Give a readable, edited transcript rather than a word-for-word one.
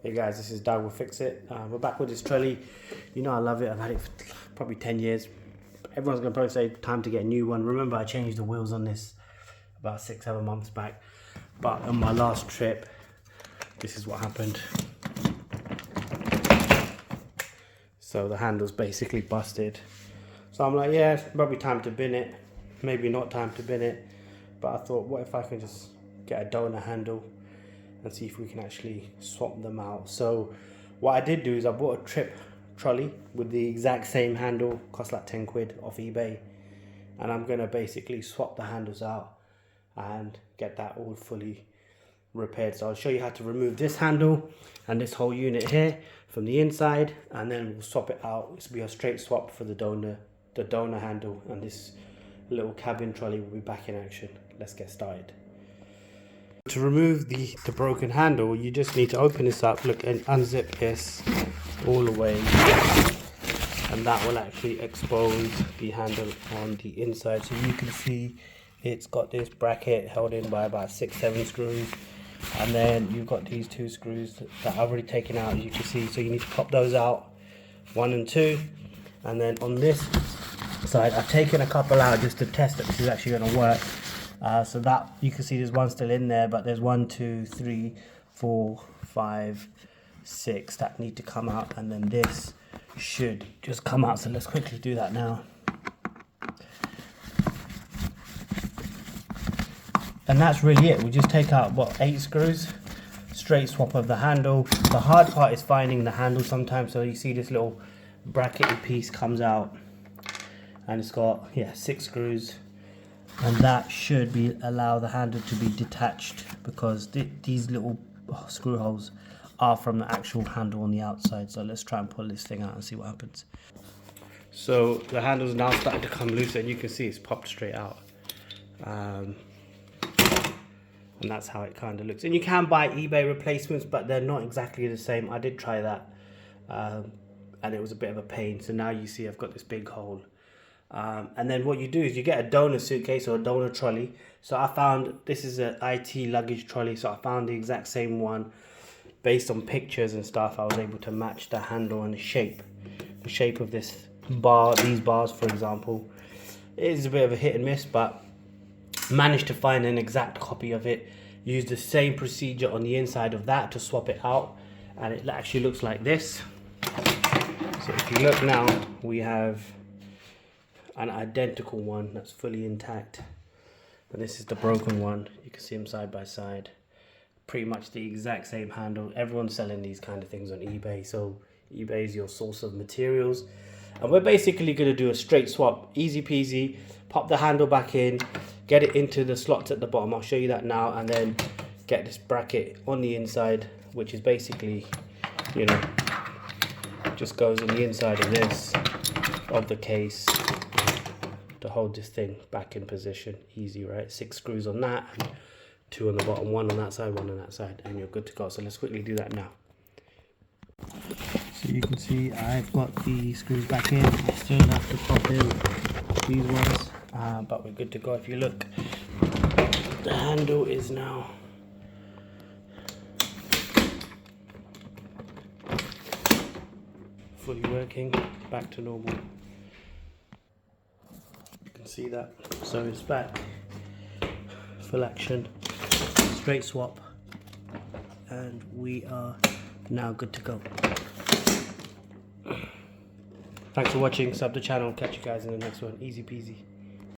Hey guys, this is Doug with Fix It. We're back with this trolley. You know I love it. I've had it for probably 10 years. Everyone's going to probably say time to get a new one. Remember, I changed the wheels on this about 6-7 months back. But on my last trip, this is what happened. So the handle's basically busted. So I'm like, yeah, it's probably time to bin it. Maybe not time to bin it. But I thought, what if I can just get a donor handle and see if we can actually swap them out. So what I did do is I bought a trip trolley with the exact same handle, cost like 10 quid off eBay, and I'm gonna basically swap the handles out and get that all fully repaired. So I'll show you how to remove this handle and this whole unit here from the inside, and then we'll swap it out. This will be a straight swap for the donor handle, and this little cabin trolley will be back in action. Let's get started. To remove the broken handle, you just need to open this up, look, and unzip this all the way, and that will actually expose the handle on the inside. So you can see it's got this bracket held in by about 6-7 screws, and then you've got these 2 screws that I've already taken out, as you can see. So you need to pop those out, 1 and 2, and then on this side I've taken a couple out just to test that this is actually going to work. So that you can see there's one still in there, but there's 1, 2, 3, 4, 5, 6 that need to come out, and then this should just come out. So let's quickly do that now. And that's really it. We just take out, what, 8 screws, straight swap of the handle. The hard part is finding the handle sometimes. So you see this little bracketed piece comes out, and it's got 6 screws. And that should allow the handle to be detached, because these little screw holes are from the actual handle on the outside. So let's try and pull this thing out and see what happens. So the handle's now starting to come loose, and you can see it's popped straight out. And that's how it kind of looks. And you can buy eBay replacements, but they're not exactly the same. I did try that, and it was a bit of a pain. So now you see I've got this big hole. And then what you do is you get a donor suitcase or a donor trolley. So I found this is an IT luggage trolley. So I found the exact same one based on pictures and stuff. I was able to match the handle and the shape of this bar, these bars, for example. It is a bit of a hit and miss, but managed to find an exact copy of it. Use the same procedure on the inside of that to swap it out, and it actually looks like this. So if you look now, we have an identical one that's fully intact, and this is the broken one. You can see them side by side, pretty much the exact same handle. Everyone's selling these kind of things on eBay, so eBay is your source of materials. And we're basically going to do a straight swap, easy peasy. Pop the handle back in, get it into the slots at the bottom. I'll show you that now, and then get this bracket on the inside, which is basically, you know, just goes on the inside of this, of the case, to hold this thing back in position. Easy, right? 6 screws on that, and 2 on the bottom, 1 on that side, 1 on that side, and you're good to go. So let's quickly do that now. So you can see I've got the screws back in. I still have to pop in these ones, but we're good to go. If you look, the handle is now fully working, back to normal. See that, so it's back, full action, straight swap, and we are now good to go. Thanks for watching. Sub the channel. Catch you guys in the next one. Easy peasy.